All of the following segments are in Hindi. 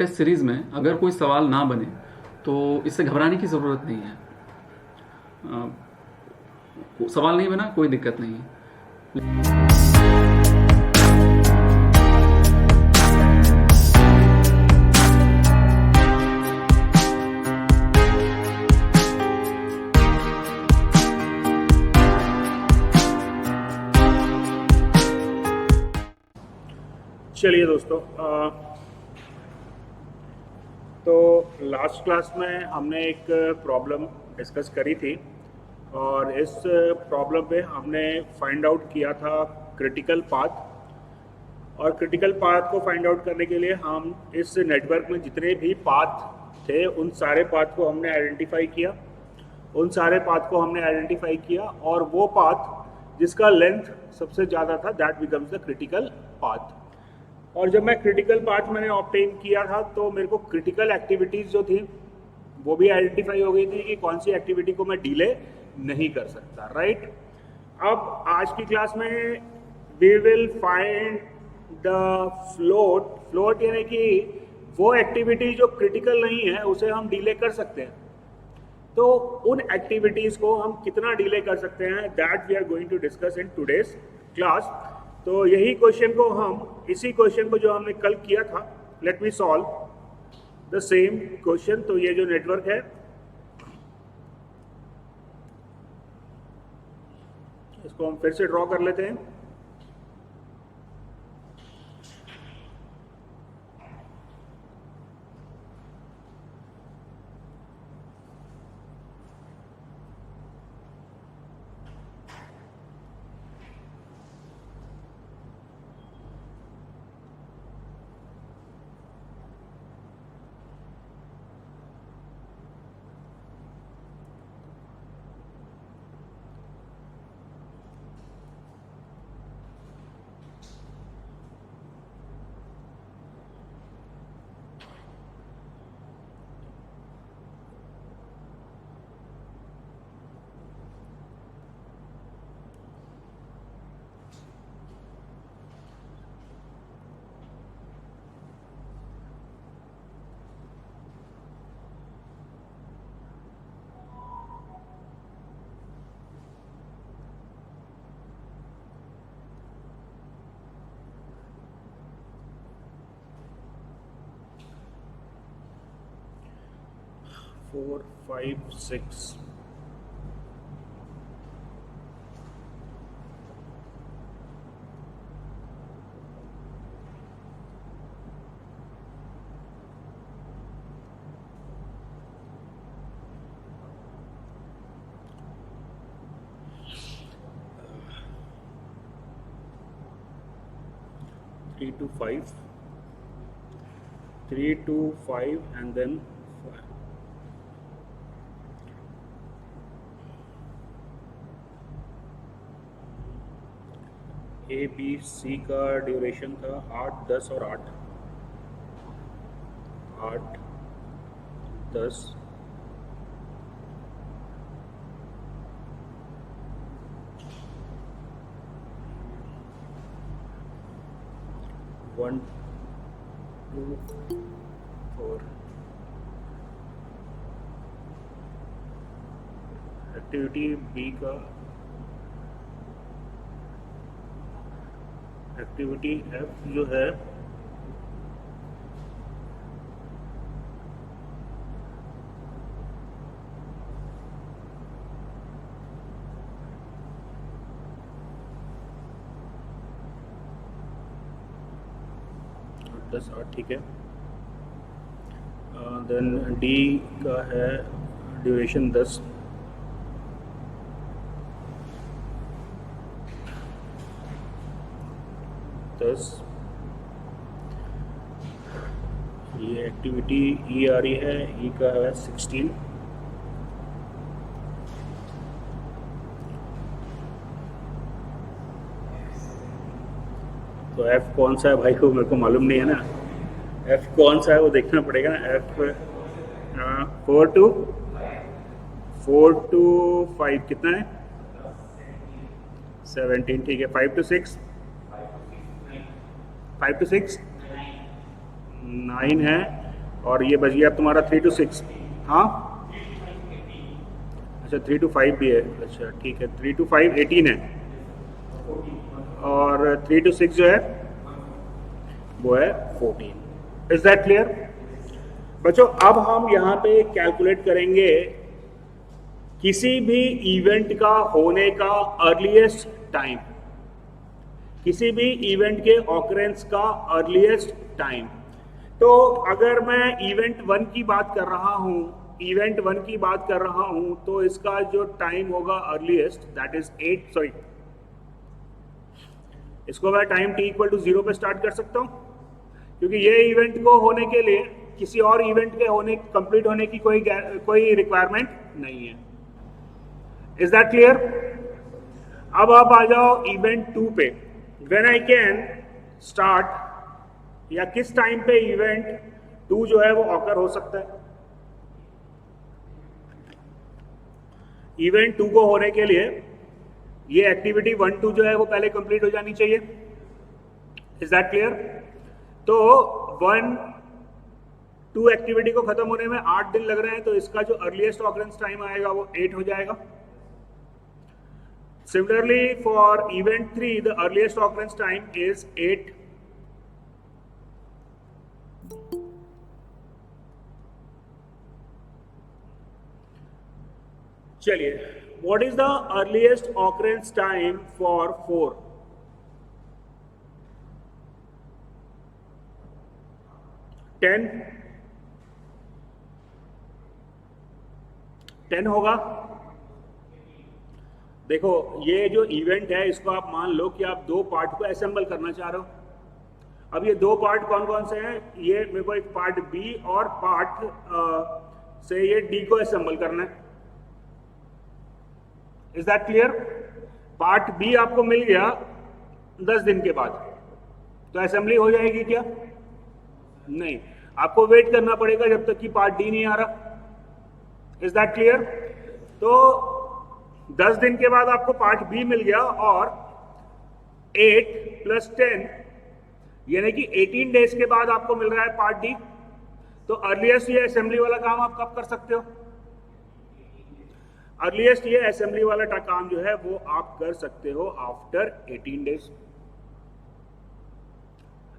टेस्ट सीरीज़ में अगर कोई सवाल ना बने तो इससे घबराने की ज़रूरत नहीं है। सवाल नहीं बना, कोई दिक्कत नहीं है। चलिए दोस्तों, तो लास्ट क्लास में हमने एक प्रॉब्लम डिस्कस करी थी और इस प्रॉब्लम में हमने फाइंड आउट किया था क्रिटिकल पाथ। और क्रिटिकल पाथ को फाइंड आउट करने के लिए हम इस नेटवर्क में जितने भी पाथ थे उन सारे पाथ को हमने आइडेंटिफाई किया और वो पाथ जिसका लेंथ सबसे ज़्यादा था that becomes the critical path. और जब मैं क्रिटिकल पाथ मैंने ऑब्टेन किया था तो मेरे को क्रिटिकल एक्टिविटीज़ जो थी वो भी आइडेंटिफाई हो गई थी कि कौन सी एक्टिविटी को मैं डिले नहीं कर सकता, राइट। अब आज की क्लास में we will find the float यानी कि वो एक्टिविटी जो क्रिटिकल नहीं है उसे हम डिले कर सकते हैं। तो उन एक्टिविटीज़ को हम कितना डिले कर सकते हैं that we are going to discuss in today's class. तो यही क्वेश्चन को हम इसी क्वेश्चन को जो हमने कल किया था, let me solve the same question. तो ये जो नेटवर्क है इसको हम फिर से ड्रॉ कर लेते हैं। Four five six three to five and then A B C का ड्यूरेशन था 8, 10 और 8, 10, 1, 2, 4। एक्टिविटी बी का एक्टिविटी एफ जो है दस 8, ठीक है। देन डी का है ड्यूरेशन 10, ये एक्टिविटी ई आ रही है, ई का है 16, तो एफ कौन सा है भाई को मेरे को मालूम नहीं है ना, एफ कौन सा है वो देखना पड़ेगा ना। एफ 4 to 5 कितना है, 17, ठीक है। 5 to 6 9 है, और ये बच गया अब तुम्हारा 3 to 6। हाँ अच्छा 3 to 5 भी है, अच्छा ठीक है, 3 to 5 18 है, और 3 to 6 जो है वो है 14। इज दैट क्लियर बच्चों? अब हम यहाँ पे कैलकुलेट करेंगे किसी भी इवेंट का होने का अर्लीस्ट टाइम, किसी भी इवेंट के ऑकरेंस का अर्लीस्ट टाइम। तो अगर मैं इवेंट 1 की बात कर रहा हूं, इवेंट 1 की बात कर रहा हूं, तो इसका जो टाइम होगा अर्लीस्ट दैट इज 8, सॉरी इसको मैं टाइम t इक्वल टू 0 पे स्टार्ट कर सकता हूं, क्योंकि ये इवेंट को होने के लिए किसी और इवेंट के होने कंप्लीट होने की कोई रिक्वायरमेंट नहीं है। Is that clear? अब आप आ जाओ इवेंट 2 पे। व्हेन आई कैन स्टार्ट, या किस टाइम पे इवेंट 2 जो है वो ऑकर हो सकता है? इवेंट 2 को होने के लिए ये एक्टिविटी 1 2 जो है वो पहले कंप्लीट हो जानी चाहिए। Is that clear? तो 1 2 एक्टिविटी को खत्म होने में 8 दिन लग रहे हैं, तो इसका जो अर्लीस्ट ऑकरेंस टाइम आएगा वो 8 हो जाएगा। Similarly, for event 3, the earliest occurrence time is 8. चलिए, what is the earliest occurrence time for 4? 10? 10 होगा। देखो ये जो इवेंट है इसको आप मान लो कि आप 2 पार्ट को असेंबल करना चाह रहे हो। अब ये 2 पार्ट कौन कौन से हैं? ये मेरे को एक पार्ट बी और पार्ट से ये डी को असेंबल करना है। Is that clear? Part B आपको मिल गया 10 दिन के बाद, तो असेंबली हो जाएगी क्या? नहीं, आपको वेट करना पड़ेगा जब तक कि पार्ट डी नहीं आ रहा। Is that clear? तो 10 दिन के बाद आपको पार्ट बी मिल गया, और 8 + 10 यानी कि 18 डेज के बाद आपको मिल रहा है पार्ट डी। तो अर्लीस्ट ये असेंबली वाला काम आप कब कर सकते हो? अर्लीस्ट ये असेंबली वाला काम जो है वो आप कर सकते हो after 18 days.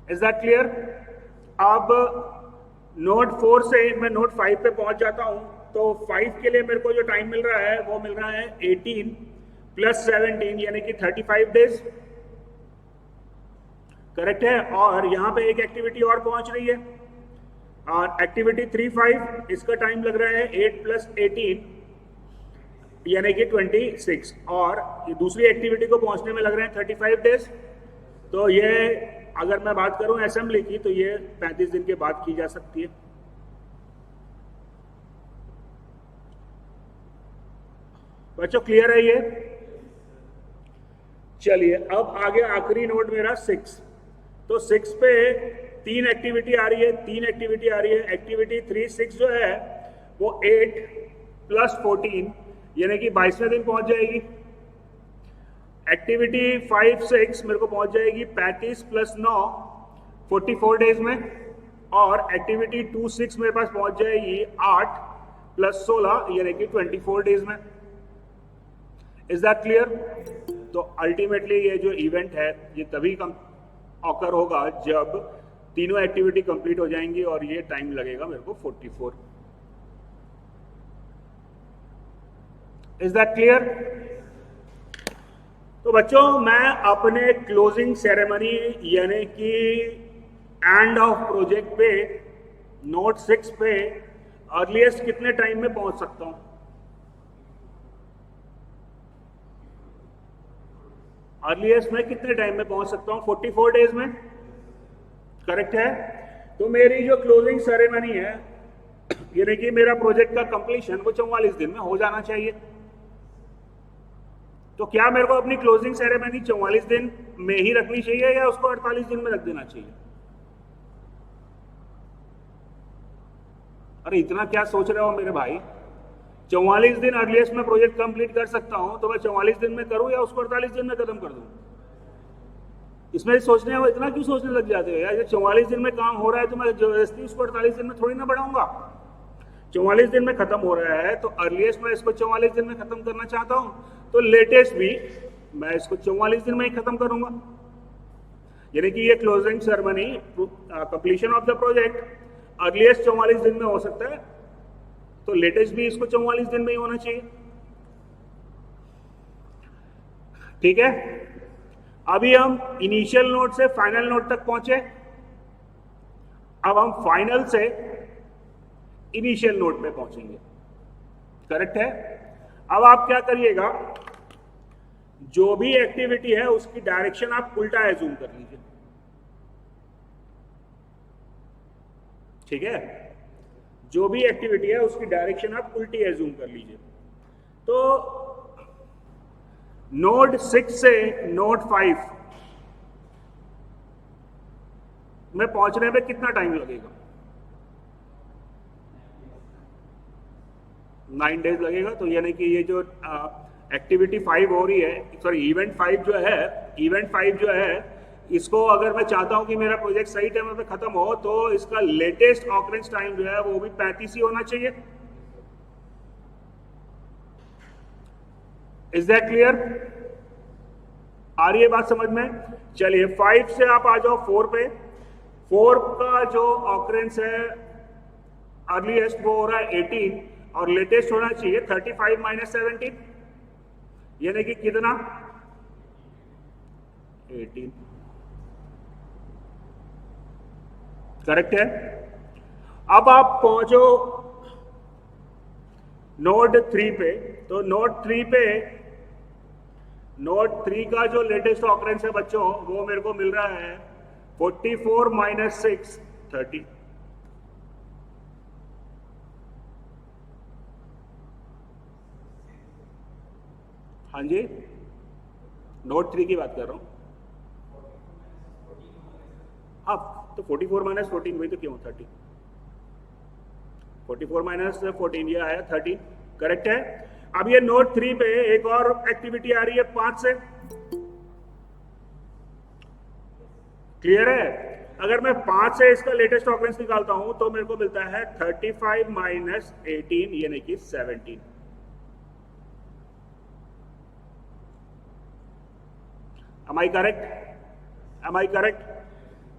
Is that clear? अब नोट 4 से मैं नोट 5 पे पहुंच जाता हूं। तो 5 के लिए मेरे को जो टाइम मिल रहा है वो मिल रहा है 18 + 17 यानी कि 35 डेज। करेक्ट है? और यहां पे एक एक्टिविटी और पहुंच रही है, और एक्टिविटी 3-5 इसका टाइम लग रहा है 8 + 18 यानी कि 26, और ये दूसरी एक्टिविटी को पहुंचने में लग रहे हैं 35 डेज। तो ये अगर मैं बात करूं असेंबली की तो ये 35 दिन के बाद की जा सकती है। बच्चों क्लियर है ये? चलिए अब आगे आखिरी नोट मेरा 6। तो 6 पे 3 एक्टिविटी आ रही है, 3 एक्टिविटी आ रही है। एक्टिविटी 3-6 जो है वो 8 + 14 यानी कि 22वें दिन पहुंच जाएगी। एक्टिविटी 5-6 मेरे को पहुंच जाएगी 35 + 9 44 डेज में, और एक्टिविटी 2-6 मेरे पास पहुंच जाएगी 8 + 16 यानी कि 24 डेज में। Is that clear? तो अल्टीमेटली ये जो इवेंट है ये तभी ऑकर होगा जब तीनों एक्टिविटी कंप्लीट हो जाएंगी, और ये टाइम लगेगा मेरे को 44। Is that clear? तो बच्चों मैं अपने क्लोजिंग सेरेमनी यानी कि एंड ऑफ प्रोजेक्ट पे नोट 6 पे अर्लीस्ट कितने टाइम में पहुंच सकता हूं? अर्लीस्ट में कितने टाइम में पहुंच सकता हूं? 44 डेज में। करेक्ट है? तो मेरी जो क्लोजिंग सेरेमनी है यानी कि मेरा प्रोजेक्ट का कंप्लीशन वो 44 दिन में हो जाना चाहिए। तो क्या मेरे को अपनी क्लोजिंग सेरेमनी 44 दिन में ही रखनी चाहिए या उसको 48 दिन में रख देना चाहिए? अरे इतना क्या सोच रहे हो मेरे भाई? 44 दिन अर्लीस्ट में प्रोजेक्ट कंप्लीट कर सकता हूं, तो मैं 44 दिन में करूं या उसको 48 दिन में खत्म कर दूं? इसमें सोचने हो, इतना क्यों सोचने लग जाते हो यार? ये 44 दिन में काम हो रहा है तो मैं जबरदस्ती उसको 48 दिन में थोड़ी ना बढ़ाऊंगा। 44 दिन में खत्म हो रहा है तो अर्लीस्ट मैं इसको 44 दिन में खत्म करना चाहता हूं, तो लेटेस्ट भी मैं इसको 44 दिन में ही खत्म करूंगा। यानी कि ये closing ceremony, completion of the project earliest 44 दिन में हो सकता है, तो लेटेस्ट भी इसको 44 दिन में ही होना चाहिए। ठीक है, अभी हम इनिशियल नोड से फाइनल नोड तक पहुंचे। अब हम फाइनल से इनिशियल नोड पे पहुंचेंगे। करेक्ट है? अब आप क्या करिएगा, जो भी एक्टिविटी है उसकी डायरेक्शन आप उल्टा एज्यूम कर लीजिए। ठीक है, जो भी एक्टिविटी है उसकी डायरेक्शन आप उल्टी एज्यूम कर लीजिए। तो नोड 6 से नोड 5 में पहुंचने में कितना टाइम लगेगा? 9 डेज लगेगा। तो यानी कि ये जो एक्टिविटी 5 हो रही है, सॉरी इवेंट 5 जो है, इसको अगर मैं चाहता हूं कि मेरा प्रोजेक्ट सही टाइम पे खत्म हो, तो इसका लेटेस्ट ऑकरेंस टाइम जो है वो भी 35 ही होना चाहिए। Is that clear? आ रही है बात समझ में? चलिए 5 से आप आ जाओ 4 पे। 4 का जो ऑकरेंस है अर्लीस्ट वो हो रहा है 18 और लेटेस्ट होना चाहिए 35 माइनस 17, यानी कि कितना? 18। करेक्ट है? अब आप पहुंचो नोड 3 पे। तो नोड 3 का जो लेटेस्ट ऑकरेंस है बच्चों, वो मेरे को मिल रहा है 44 माइनस 6 30। हाँ जी, नोड 3 की बात कर रहा हूं। हाँ, तो 44 माइनस 14 वही तो क्यों 30? 44 माइनस 14 ये आया 13। करेक्ट है? अब ये नोड 3 पे एक और एक्टिविटी आ रही है 5 से। क्लियर है? अगर मैं 5 से इसका लेटेस्ट ऑकरेंस निकालता हूं तो मेरे को मिलता है 35 माइनस 18 यानी कि 17। Am I correct?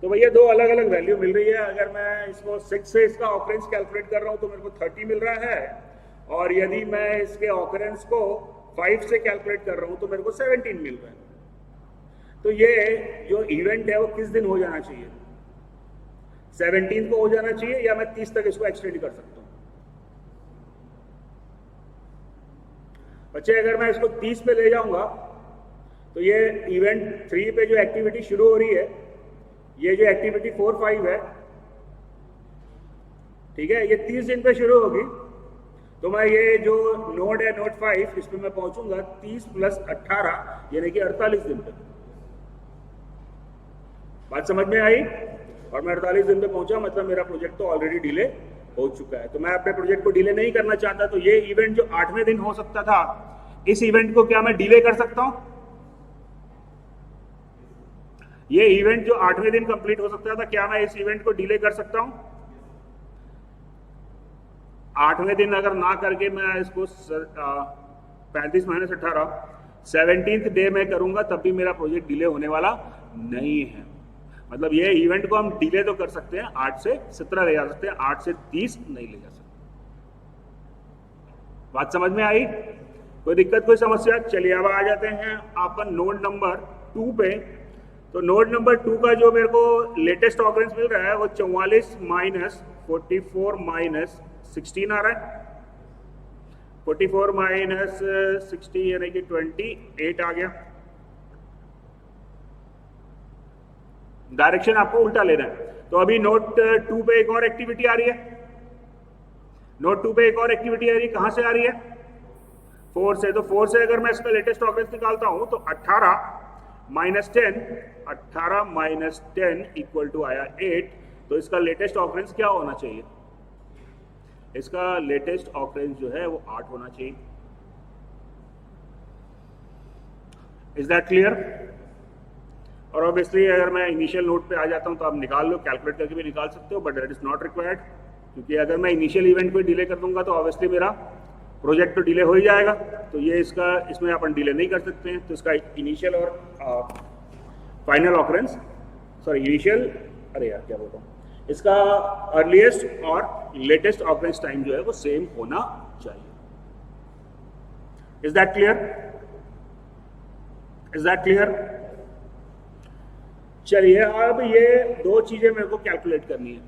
तो भैया दो अलग अलग वैल्यू मिल रही है। अगर मैं इसको 6 से इसका ऑकरेंस कैलकुलेट कर रहा हूं तो मेरे को 30 मिल रहा है, और यदि मैं इसके ऑकरेंस को 5 से कैलकुलेट कर रहा हूं तो मेरे को 17 मिल रहा है। तो ये जो इवेंट है वो किस दिन हो जाना चाहिए? 17 को हो जाना चाहिए, या मैं 30 तक इसको एक्सटेंड कर सकता हूं? बच्चे अगर मैं इसको 30 पे ले जाऊंगा तो ये इवेंट 3 पे जो एक्टिविटी शुरू हो रही है, ये जो एक्टिविटी 4-5 है, ठीक है, ये 30 दिन पे शुरू होगी। तो मैं ये जो नोड है नोड 5, इस पे मैं पहुंचूंगा 30 प्लस 18 यानी कि 48 दिन पे। बात समझ में आई? और मैं 48 दिन पे पहुंचा मतलब मेरा प्रोजेक्ट तो ऑलरेडी डिले हो चुका है। तो मैं अपने प्रोजेक्ट को डिले नहीं करना चाहता, तो ये इवेंट जो 8वें दिन हो सकता था, इस इवेंट को क्या मैं डिले कर सकता हूं? ये इवेंट जो 8वें दिन कंप्लीट हो सकता था, क्या मैं इस इवेंट को डिले कर सकता हूं? 8वें दिन अगर ना करके मैं इसको 35 माइनस 18 17th डे में करूंगा, तब भी मेरा प्रोजेक्ट डिले होने वाला नहीं है। मतलब ये इवेंट को हम डिले तो कर सकते हैं, 8 से 17 ले जा सकते हैं, 8 से 30 नहीं ले जा सकते। बात समझ में आई? कोई दिक्कत, कोई समस्या? चलिए अब आ जाते हैं अपन नोड नंबर 2 पे। तो नोड नंबर 2 का जो मेरे को लेटेस्ट ऑकरेंस मिल रहा है वो 44 माइनस 44 माइनस 16 आ रहा है। 44 माइनस 60 यानी कि 28 आ गया। डायरेक्शन आपको उल्टा लेना है। तो अभी नोड 2 पे एक और एक्टिविटी आ रही है। नोड 2 पे एक और एक्टिविटी आ रही है, कहां से आ रही है? 4 से। तो 4 से अगर मैं इसका लेटेस्ट ऑकरेंस निकालता हूं तो 18 माइनस 10, 18 माइनस 10 इक्वल टू आया 8। तो इसका लेटेस्ट ऑकरेंस क्या होना चाहिए? इसका लेटेस्ट ऑकरेंस जो है वो 8 होना चाहिए। Is that clear? और ऑब्वियसली अगर मैं इनिशियल नोट पे आ जाता हूँ तो आप निकाल लो, कैलकुलेट करके भी निकाल सकते हो, but that is not required, क्योंकि अगर मैं इनिशियल इवेंट को डिले कर दूंगा तो ऑब्वियसली मेरा प्रोजेक्ट तो डिले हो ही जाएगा, तो ये इसमें अपन डिले नहीं कर सकते हैं। तो इसका इनिशियल और फाइनल ऑकरेंस, सॉरी इनिशियल, अरे यार क्या बोलता हूँ, इसका अर्लीस्ट और लेटेस्ट ऑकरेंस टाइम जो है वो सेम होना चाहिए। Is that clear? Is that clear? चलिए अब ये दो चीजें मेरे को कैलकुलेट करनी है,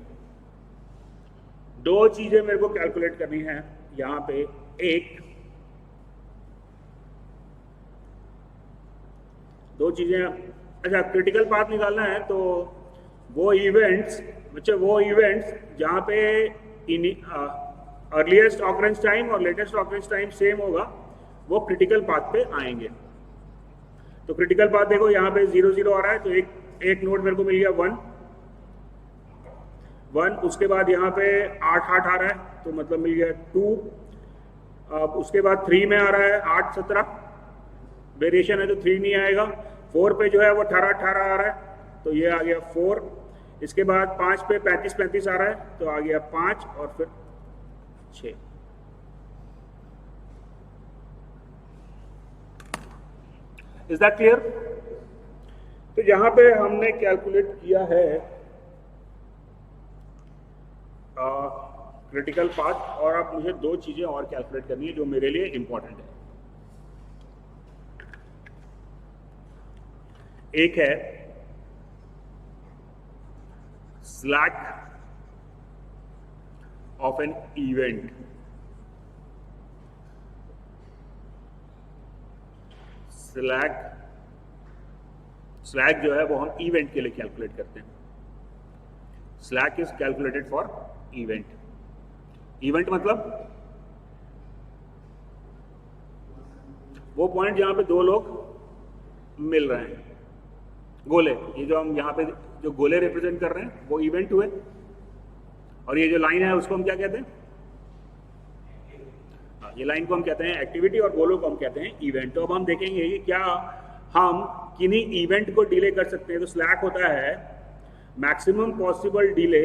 दो चीजें मेरे को कैलकुलेट करनी है यहां पे। एक दो चीजें, अच्छा क्रिटिकल पाथ निकालना है तो वो इवेंट्स जहां पे अर्लीस्ट ऑकरेंस टाइम और लेटेस्ट ऑकरेंस टाइम सेम होगा वो क्रिटिकल पाथ पे आएंगे। तो क्रिटिकल पाथ देखो यहाँ पे 0 0 आ रहा है, तो एक नोड मेरे को मिल गया 1, उसके बाद यहाँ पे 8 8 आ रहा है तो मतलब मिल गया 2, अब उसके बाद 3 में आ रहा है 8 17, वेरिएशन है तो 3 नहीं आएगा। 4 पे जो है वो 18 18 आ रहा है तो ये आ गया 4, इसके बाद 5 पे 35 35 आ रहा है तो आ गया 5 और फिर 6। Is that clear? तो यहां पे हमने कैलकुलेट किया है क्रिटिकल पाथ, और अब मुझे दो चीजें और कैलकुलेट करनी है जो मेरे लिए इंपॉर्टेंट है। एक है slack of an event. Slack जो है वो हम इवेंट के लिए कैलकुलेट करते हैं। Slack is calculated for event. Event मतलब वो पॉइंट जहां पे दो लोग मिल रहे हैं, गोले, ये जो हम यहाँ पे जो गोले रिप्रेजेंट कर रहे हैं वो इवेंट हुए, और ये जो लाइन है उसको हम क्या कहते हैं? ये लाइन को हम कहते हैं एक्टिविटी और गोलों को हम कहते हैं इवेंट। तो अब हम देखेंगे कि क्या हम किन्हीं इवेंट को डिले कर सकते हैं। तो स्लैक होता है maximum possible delay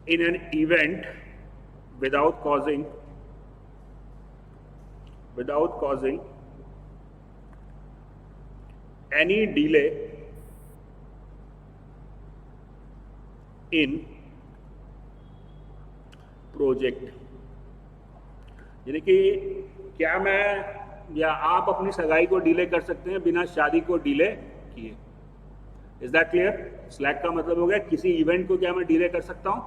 in an event without causing any delay in project। यानी कि क्या मैं या आप अपनी सगाई को डिले कर सकते हैं बिना शादी को डिले किए। Is that clear? स्लैक का मतलब हो गया किसी इवेंट को क्या मैं डिले कर सकता हूं।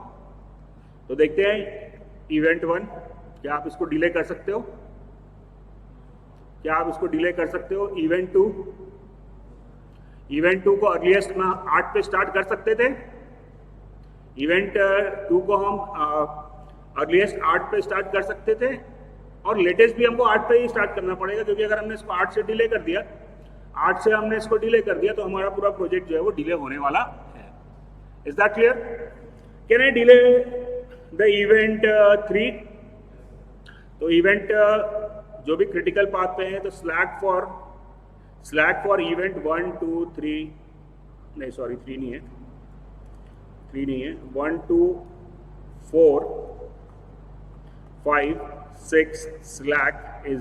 तो देखते हैं इवेंट 1, क्या आप इसको डिले कर सकते हो? क्या आप इसको डिले कर सकते हो? इवेंट 2 को अर्लीस्ट में 8 पे स्टार्ट कर सकते थे। इवेंट 2 को हम अर्लीस्ट 8 पे स्टार्ट कर सकते थे, और लेटेस्ट भी हमको 8 पे ही स्टार्ट करना पड़ेगा, क्योंकि अगर हमने इसको 8 से डिले कर दिया, 8 से हमने इसको डिले कर दिया तो हमारा पूरा प्रोजेक्ट जो है वो डिले होने वाला है। Is that clear? Can I delay the event 3? तो इवेंट जो भी क्रिटिकल पाथ पे है तो स्लैक फॉर इवेंट 1 2 3, नहीं सॉरी 3 नहीं है, 1 2 4 5 6 स्लैक इज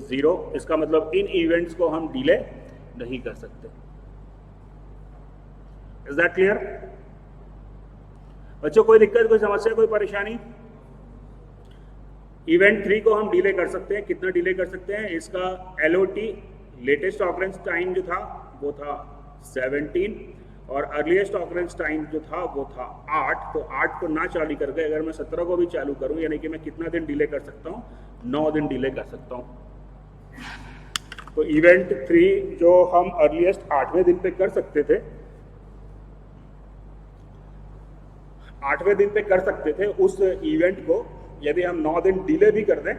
0। इसका मतलब इन इवेंट्स को हम डिले नहीं कर सकते। Is that clear? बच्चों कोई दिक्कत, कोई समस्या, कोई परेशानी? इवेंट 3 को हम डिले कर सकते हैं। कितना डिले कर सकते हैं? इसका LOT लेटेस्ट ऑकरेंस टाइम जो था वो था 17, और अर्लीस्ट ऑकरेंस टाइम जो था वो था 8। तो 8 को ना चालू करके अगर मैं 17 को भी चालू करूं, यानी कि मैं कितना दिन डिले कर सकता हूं? 9 दिन डिले कर सकता हूं। तो इवेंट 3 जो हम अर्लीस्ट 8वें दिन पे कर सकते थे, 8वें दिन पे कर सकते थे, उस इवेंट को यदि हम 9 दिन डिले भी कर दें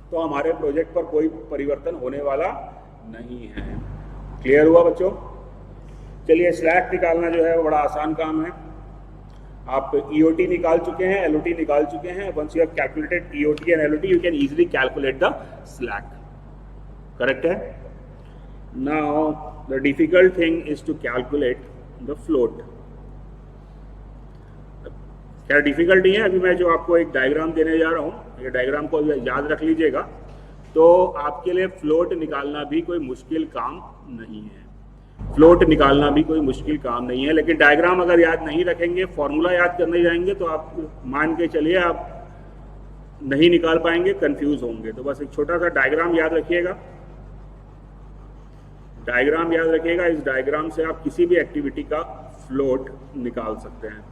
तो हमारे प्रोजेक्ट पर कोई परिवर्तन होने वाला नहीं है। क्लियर हुआ बच्चों? चलिए, स्लैक निकालना जो है वो बड़ा आसान काम है। आप EOT निकाल चुके हैं, LOT निकाल चुके हैं। Once you have calculated EOT and LOT, you can easily calculate the slack. Correct है? Now the difficult thing is to calculate the float. क्या डिफिकल्ट नहीं है, अभी मैं जो आपको एक डायग्राम देने जा रहा हूँ, ये डायग्राम को याद रख लीजिएगा। तो आपके लिए फ्लोट निकालना भी कोई मुश्किल काम नहीं है। फ्लोट निकालना भी कोई मुश्किल काम नहीं है, लेकिन डायग्राम अगर याद नहीं रखेंगे, फॉर्मूला याद करने जाएंगे तो आप मान के चलिए आप नहीं निकाल पाएंगे, कंफ्यूज होंगे। तो बस एक छोटा सा डायग्राम याद रखिएगा। डायग्राम याद रखिएगा, इस डायग्राम से आप किसी भी एक्टिविटी का फ्लोट निकाल सकते हैं।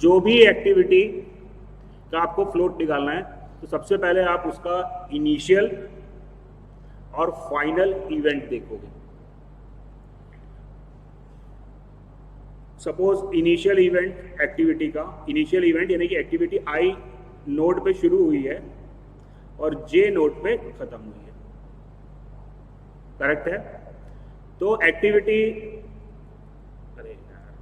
जो भी एक्टिविटी का आपको फ्लोट निकालना है, तो सबसे पहले आप उसका इनिशियल और फाइनल इवेंट देखोगे। सपोज इनिशियल इवेंट एक्टिविटी का, इनिशियल इवेंट यानी कि एक्टिविटी I नोड पे शुरू हुई है और J नोड पे खत्म हुई है। करेक्ट है? तो एक्टिविटी, अरे यार,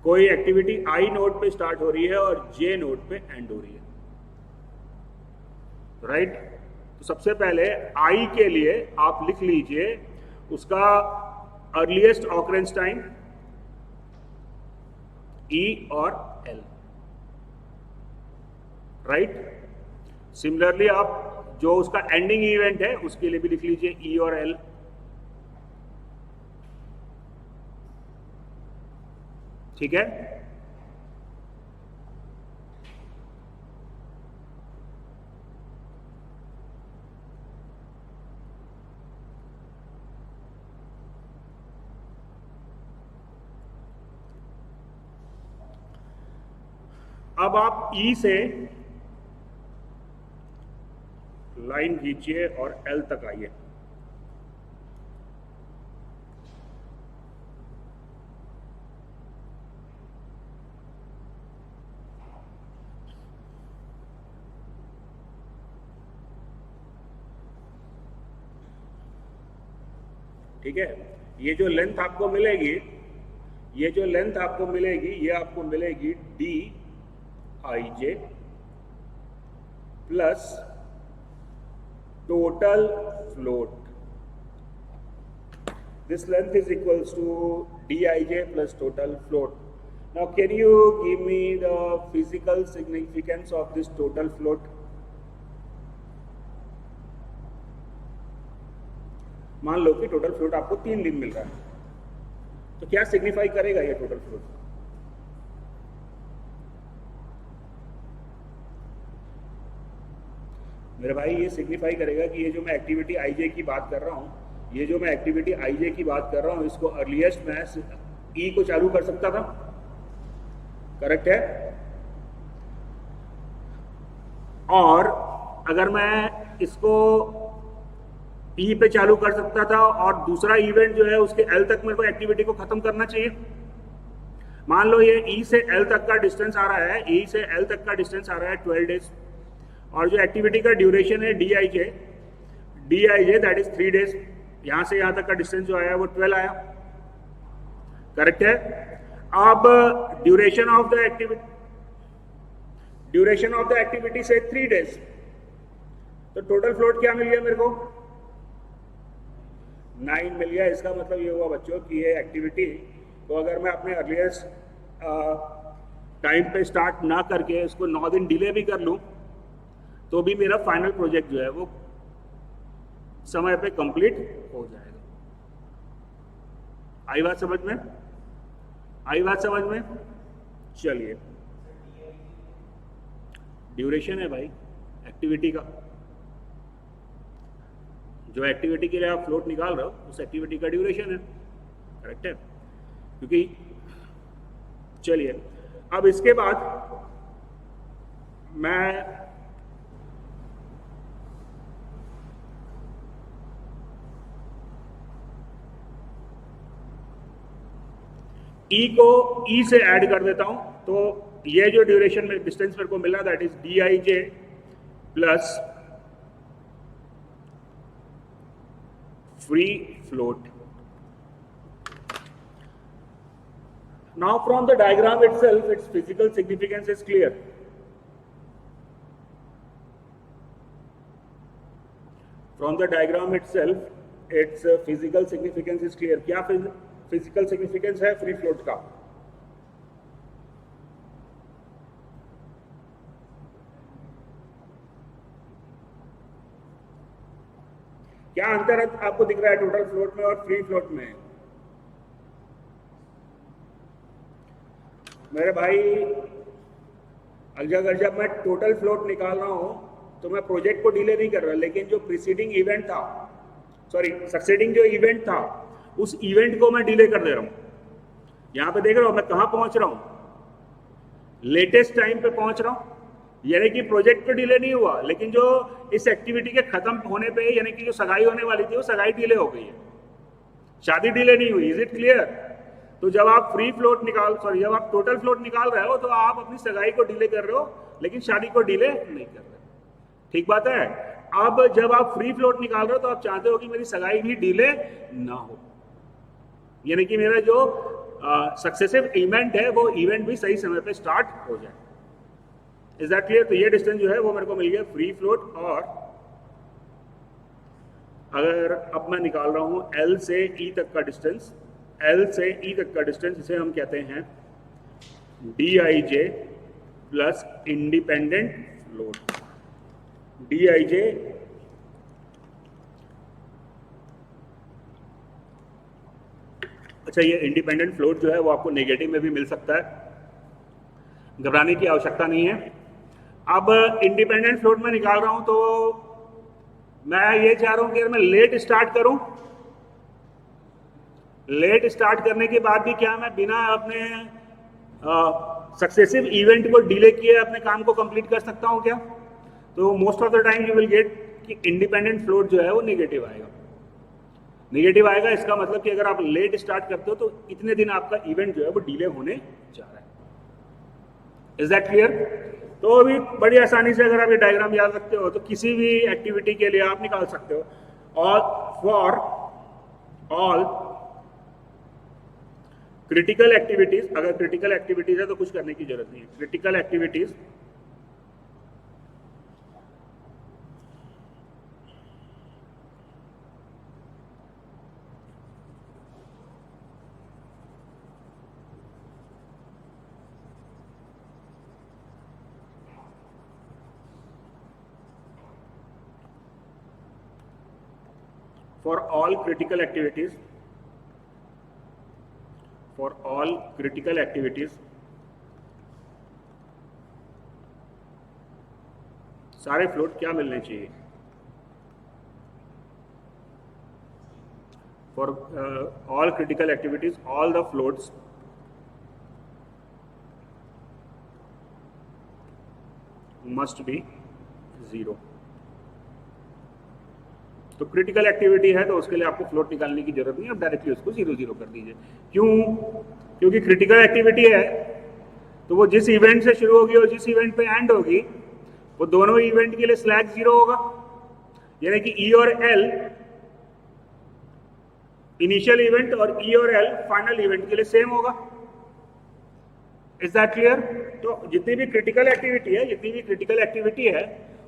कोई एक्टिविटी I नोड पे स्टार्ट हो रही है और J नोड पे एंड हो रही है। राइट? तो सबसे पहले I के लिए आप लिख लीजिए उसका अर्लीस्ट ऑकरेंस टाइम E और L। राइट? सिमिलरली आप जो उसका एंडिंग इवेंट है उसके लिए भी लिख लीजिए E और L। ठीक है? अब आप E से लाइन खींचिए और L तक आइए। ठीक है? ये जो लेंथ आपको मिलेगी, ये जो लेंथ आपको मिलेगी, ये आपको मिलेगी DIJ plus total float. This length is equals to Dij plus total float. Now, can you give me the physical significance of this total float? मान लो कि टोटल फ्लोट आपको 3 दिन मिल रहा है, तो क्या सिग्निफाई करेगा ये टोटल फ्लोट? मेरे भाई, ये सिग्निफाई करेगा कि ये जो मैं एक्टिविटी IJ की बात कर रहा हूँ, ये जो मैं एक्टिविटी IJ की बात कर रहा हूँ, इसको अर्लीस्ट मैं E को चालू कर सकता था। करेक्ट है? और अगर मैं इसको E पे चालू कर सकता था और दूसरा इवेंट जो है उसके L तक मेरे को एक्टिविटी को खत्म करना चाहिए। मान लो ये E से L तक का डिस्टेंस आ रहा है, E से L तक का डिस्टेंस आ रहा है 12 डेज, और जो एक्टिविटी का ड्यूरेशन है DIJ दैट इज 3 डेज। यहां से यहां तक का डिस्टेंस जो आया वो 12 आया। करेक्ट है? अब ड्यूरेशन ऑफ द एक्टिविटी से 3 डेज, तो टोटल फ्लोट क्या मिल गया मेरे को? 9 मिल गया। इसका मतलब ये हुआ बच्चों कि ये एक्टिविटी को अगर मैं अपने अर्लीस्ट टाइम पे स्टार्ट ना करके इसको 9 दिन डिले भी कर लूं, तो भी मेरा फाइनल प्रोजेक्ट जो है वो समय पे कंप्लीट हो जाएगा। आई बात समझ में? आई बात समझ में? चलिए, ड्यूरेशन है भाई एक्टिविटी का, जो एक्टिविटी के लिए आप फ्लोट निकाल रहे हो उस एक्टिविटी का ड्यूरेशन है। करेक्ट है? क्योंकि चलिए, अब इसके बाद मैं ई को ई से ऐड कर देता हूं, तो ये जो ड्यूरेशन में डिस्टेंस मेरे को मिला that is D I J plus free float. Now from the diagram itself, its physical significance is clear. From the diagram itself, its physical significance is clear. क्या physical significance है free float का? क्या अंतर आपको दिख रहा है टोटल फ्लोट में और फ्री फ्लोट में? मेरे भाई अगर जब मैं टोटल फ्लोट निकाल रहा हूं तो मैं प्रोजेक्ट को डिले नहीं कर रहा, लेकिन जो प्रीसीडिंग इवेंट था, सॉरी सक्सेडिंग जो इवेंट था, उस इवेंट को मैं डिले कर दे रहा हूं. यहां पे देख रहे हो मैं कहां पहुंच रहा हूं? लेटेस्ट टाइम पे पहुंच रहा हूं. यानी कि प्रोजेक्ट तो डिले नहीं हुआ, लेकिन जो इस एक्टिविटी के खत्म होने पे, यानी कि जो सगाई होने वाली थी वो सगाई डिले हो गई है, शादी डिले नहीं हुई. Is it clear? तो जब आप फ्री फ्लोट जब आप टोटल फ्लोट निकाल रहे हो तो आप अपनी सगाई को डिले कर रहे हो, लेकिन शादी को डिले नहीं कर रहे. ठीक बात है. अब जब आप फ्री फ्लोट निकाल रहे हो तो आप चाहते हो कि मेरी सगाई भी डिले ना हो, यानी कि मेरा जो सक्सेसिव इवेंट है वो इवेंट भी सही समय पे स्टार्ट हो जाए. Is that clear? तो ये डिस्टेंस जो है वो मेरे को मिल गया फ्री फ्लोट. और अगर अब मैं निकाल रहा हूं L से E तक का डिस्टेंस, L से E तक का डिस्टेंस, इसे हम कहते हैं DIJ plus independent float. DIJ अच्छा, ये इंडिपेंडेंट फ्लोट जो है वो आपको नेगेटिव में भी मिल सकता है, घबराने की आवश्यकता नहीं है. अब इंडिपेंडेंट फ्लोट में निकाल रहा हूं तो मैं ये चाह रहा हूं कि अगर मैं लेट स्टार्ट करूं, लेट स्टार्ट करने के बाद भी क्या मैं बिना अपने सक्सेसिव इवेंट को डिले किए अपने काम को कंप्लीट कर सकता हूं क्या? तो most of the time you will get कि इंडिपेंडेंट फ्लोट जो है वो नेगेटिव आएगा. नेगेटिव आएगा इसका मतलब कि अगर आप लेट स्टार्ट करते हो तो इतने दिन आपका इवेंट जो है वो डिले होने जा रहा है. Is that clear? तो अभी बड़ी आसानी से अगर आप ये डायग्राम याद रखते हो तो किसी भी एक्टिविटी के लिए आप निकाल सकते हो. और फॉर ऑल क्रिटिकल एक्टिविटीज, अगर क्रिटिकल एक्टिविटीज है तो कुछ करने की जरूरत नहीं है. Critical activities for all critical activities, for all critical activities सारे फ्लोट क्या मिलने चाहिए? For all critical activities, all the floats must be 0. तो क्रिटिकल एक्टिविटी है तो उसके लिए आपको फ्लोट निकालने की जरूरत नहीं है, आप डायरेक्टली उसको 0 कर दीजिए. क्यों? क्योंकि क्रिटिकल एक्टिविटी है तो वो जिस इवेंट से शुरू होगी और जिस इवेंट पे एंड होगी वो दोनों इवेंट के लिए स्लैक 0 होगा. यानी कि E और L इनिशियल इवेंट और E और L फाइनल इवेंट के लिए सेम होगा. Is that clear? तो जितनी भी क्रिटिकल एक्टिविटी है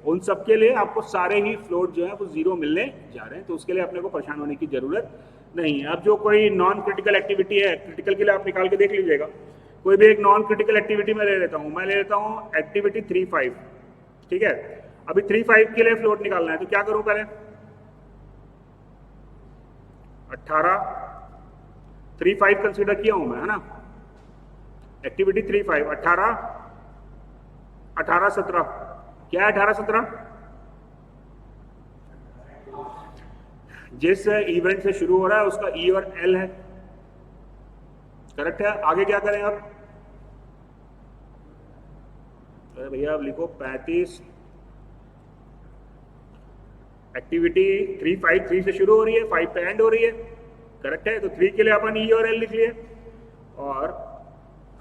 उन सब के लिए आपको सारे ही फ्लोट जो है वो 0 मिलने जा रहे हैं, तो उसके लिए अपने को परेशान होने की जरूरत नहीं है. अब जो कोई नॉन क्रिटिकल एक्टिविटी है, क्रिटिकल के लिए आप निकाल के देख लीजिएगा. कोई भी एक नॉन क्रिटिकल एक्टिविटी में ले लेता हूं, मैं ले लेता हूं एक्टिविटी 3-5. ठीक है, अभी 3-5 के लिए फ्लोट निकालना है तो क्या करूं? पहले 18 3-5 कंसीडर किया हूं मैं, है ना. एक्टिविटी 3-5 18-17 क्या है? 18-17 जिस इवेंट से शुरू हो रहा है उसका E और L है. करेक्ट है. आगे क्या करें अब? अरे भैया आप लिखो 35. एक्टिविटी 3-5 3 से शुरू हो रही है, 5 पे एंड हो रही है. करेक्ट है. तो 3 के लिए अपन E और L लिख लिए और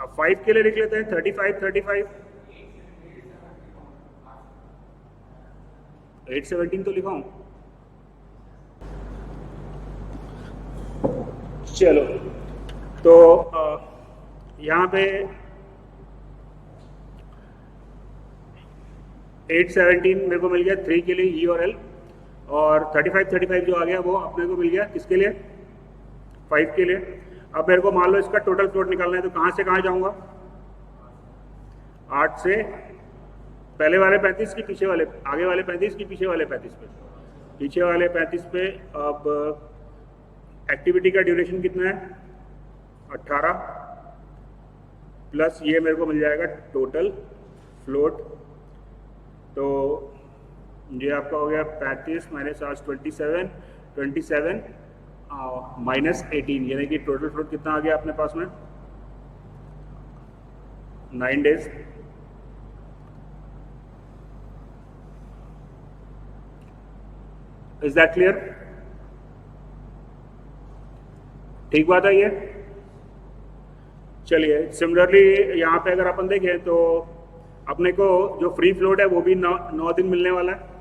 अब 5 के लिए लिख लेते हैं 35 817 तो लिखा हूं। चलो तो यहाँ पे 817 मेरे को मिल गया 3 के लिए ई और एल, और 35 जो आ गया वो अपने को मिल गया किसके लिए 5 के लिए। अब मेरे को मान लो इसका टोटल फ्लोट निकालना है, तो कहाँ से कहाँ जाऊंगा 8 से पहले वाले 35 की पीछे वाले, आगे वाले 35 की पीछे वाले 35 पे, पीछे वाले 35 पे। अब एक्टिविटी का ड्यूरेशन कितना है 18 प्लस ये मेरे को मिल जाएगा टोटल फ्लोट, तो ये आपका हो गया 35 माइनस 8 27 माइनस 18, यानी कि टोटल फ्लोट कितना आ गया अपने पास में 9 डेज। Is that clear? ठीक बात है ये। चलिए सिमिलरली यहाँ पे अगर अपन देखें तो अपने को जो फ्री फ्लोट है वो भी 9 दिन मिलने वाला है।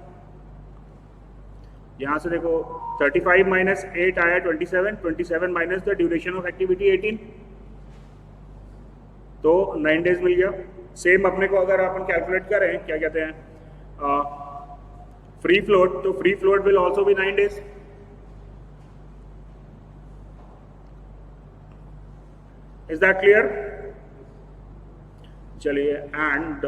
यहाँ से देखो 35 माइनस 8 आया 27 minus the duration of activity 18, तो 9 डेज मिल गया। सेम अपने को अगर अपन कैलकुलेट करें क्या कहते हैं फ्री फ्लोट, तो free float will also be 9 days. Is that clear? चलिए and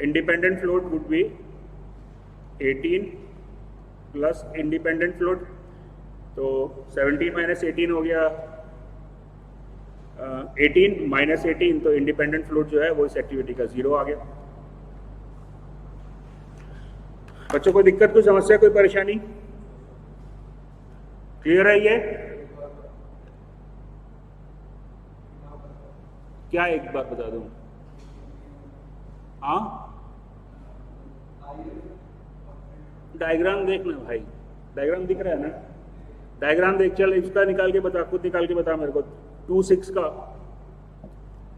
independent float would be 18 plus independent float, तो 17 माइनस 18 हो गया 18 माइनस 18, तो इंडिपेंडेंट फ्लोट जो है वो इस एक्टिविटी का 0 आ गया। बच्चों को दिक्कत, कोई समस्या, कोई परेशानी? क्लियर है ये? क्या एक बार बता दूं? हाँ डायग्राम देखना भाई, डायग्राम दिख रहा है ना, डायग्राम देख, चल इसका निकाल के बता, खुद निकाल के बता मेरे को। 2-6 का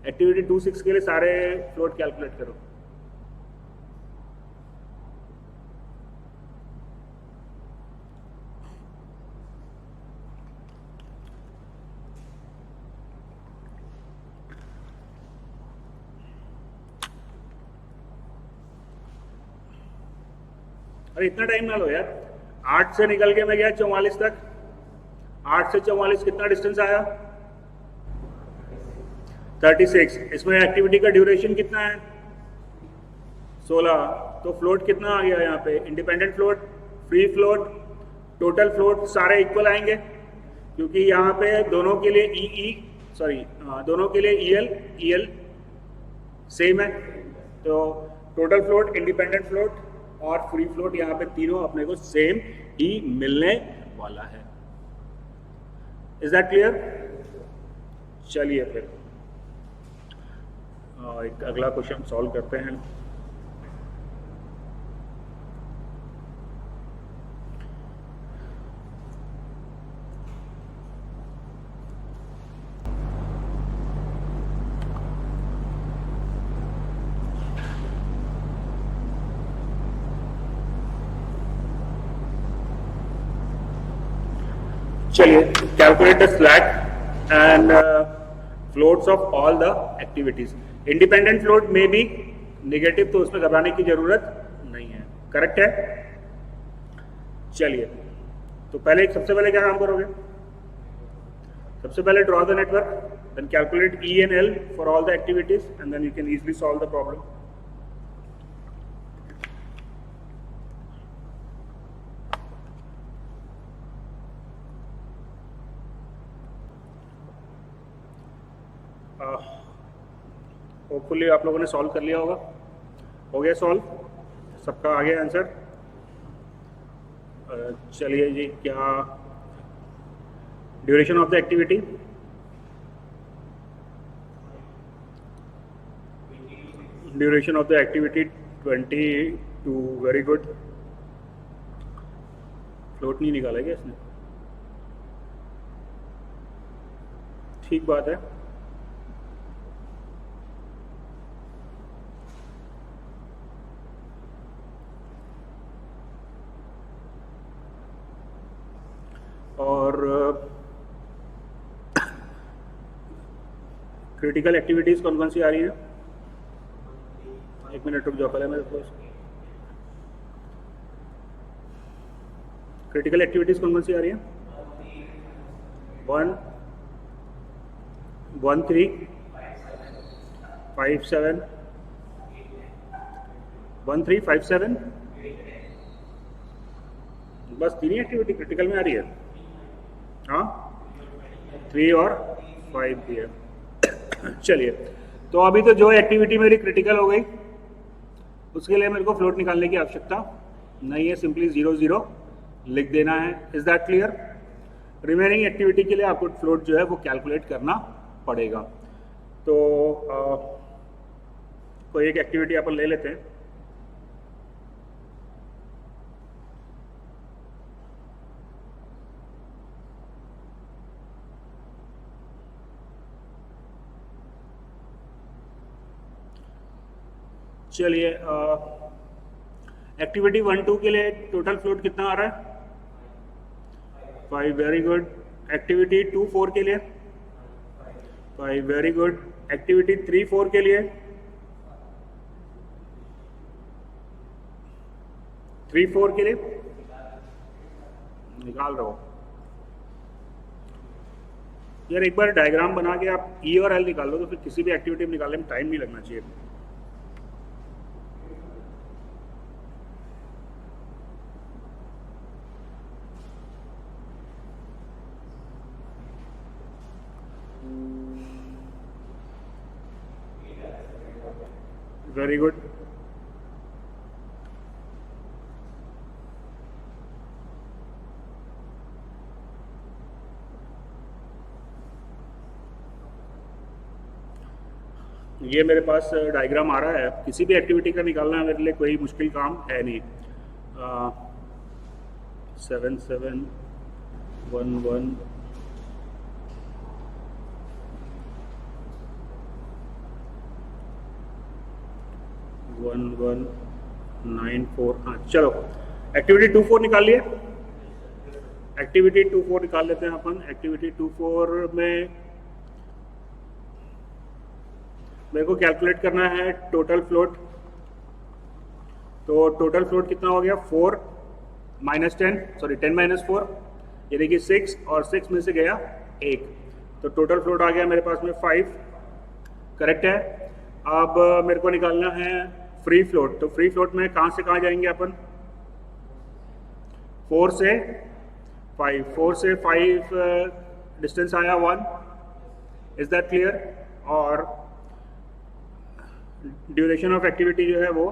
एक्टिविटी 2-6 के लिए सारे फ्लोट कैलकुलेट करो। अरे इतना टाइम ना लो यार, 8 से निकल के मैं गया 44 तक, 8 से 44 कितना डिस्टेंस आया 36। इसमें एक्टिविटी का ड्यूरेशन कितना है 16, तो फ्लोट कितना आ गया यहाँ पे independent float, free float, total float सारे इक्वल आएंगे, क्योंकि यहाँ पे दोनों के लिए दोनों के लिए EL सेम है, तो टोटल फ्लोट, इंडिपेंडेंट फ्लोट और फ्री फ्लोट यहाँ पे तीनों अपने को सेम ही मिलने वाला है। Is that clear? चलिए फिर एक अगला क्वेश्चन सॉल्व करते हैं। चलिए calculate the slack and floats of all the activities. Independent float में भी नेगेटिव, तो उसमें घबराने की जरूरत नहीं है, करेक्ट है। चलिए तो सबसे पहले क्या काम करोगे, सबसे पहले draw the network, then calculate E and L for all the activities and then you can easily solve the problem. Hopefully आप लोगों ने सॉल्व कर लिया होगा, हो गया सॉल्व, सबका आ गया आंसर। चलिए जी, क्या duration of the activity, duration of the activity 22, very good. Float नहीं निकाला क्या इसने? ठीक बात है। और क्रिटिकल एक्टिविटीज कौन कौन सी आ रही है? एक मिनट रुक जाओ, पहले मेरे को क्रिटिकल एक्टिविटीज कौन कौन सी आ रही है? 1 1 3 5 7 1 3 5 7 बस 3 ही एक्टिविटी क्रिटिकल में आ रही है। हाँ 3 और 5 भी है। चलिए, तो अभी तो जो एक्टिविटी मेरी क्रिटिकल हो गई उसके लिए मेरे को फ्लोट निकालने की आवश्यकता नहीं है, सिंपली 0 0 लिख देना है। Is that clear? Remaining activity के लिए आपको फ्लोट जो है वो कैलकुलेट करना पड़ेगा। तो कोई एक एक्टिविटी अपन ले लेते हैं। चलिए, एक्टिविटी 1 2 के लिए टोटल फ्लोट कितना आ रहा है? 5, वेरी गुड। एक्टिविटी 2 4 के लिए 5, वेरी गुड। एक्टिविटी 3 4 के लिए 3 4 के लिए निकाल रहा हूं यार। एक बार डायग्राम बना के आप ई और एल निकाल लो तो फिर किसी भी एक्टिविटी में निकालने में टाइम नहीं लगना चाहिए। Very good. ये मेरे पास डायग्राम आ रहा है। किसी भी एक्टिविटी का निकालना मेरे लिए कोई मुश्किल काम है नहीं। 7 7 1 1 1 1 9 4। हाँ चलो, एक्टिविटी 2 4 निकाल लिए। एक्टिविटी 2 4 निकाल लेते हैं अपन। एक्टिविटी 2 4 में मेरे को कैलकुलेट करना है टोटल फ्लोट। तो टोटल फ्लोट कितना हो गया? 4 -10 सॉरी 10 - 4 यानी कि 6, और 6 में से गया 1, तो टोटल फ्लोट आ गया मेरे पास में 5। करेक्ट है। अब मेरे को निकालना है फ्री फ्लोट। तो फ्री फ्लोट में कहाँ से कहाँ जाएंगे अपन? 4 से 5, 4 से 5 डिस्टेंस आया 1। Is that clear? और ड्यूरेशन ऑफ एक्टिविटी जो है वो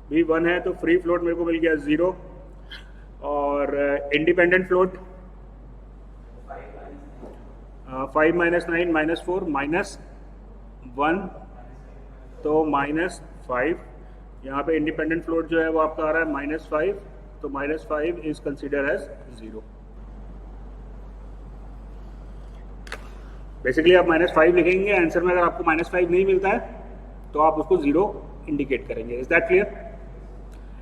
भी 1 है, तो फ्री फ्लोट मेरे को मिल गया 0। और इंडिपेंडेंट फ्लोट 5 - 9 - 4 -1, तो -5। यहाँ पे इंडिपेंडेंट फ्लोट जो है वो आपका आ रहा है -5, तो -5 इज कंसिडर एज 0। बेसिकली आप -5 लिखेंगे आंसर में। अगर आपको -5 नहीं मिलता है तो आप उसको 0 इंडिकेट करेंगे। Is that clear?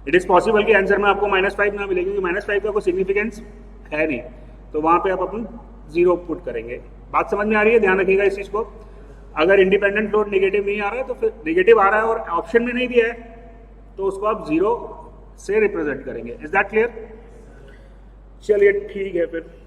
It is possible कि आंसर में आपको -5 ना मिले, क्योंकि -5 का कोई सिग्निफिकेंस है नहीं, तो वहाँ पे आप अपन 0 पुट करेंगे। बात समझ में आ रही है? ध्यान रखिएगा इस चीज़ को। अगर इंडिपेंडेंट फ्लोट नेगेटिव नहीं आ रहा है तो फिर नेगेटिव आ रहा है और ऑप्शन में नहीं दिया है तो उसको आप 0 से रिप्रेजेंट करेंगे। Is that clear? चलिए ठीक है फिर।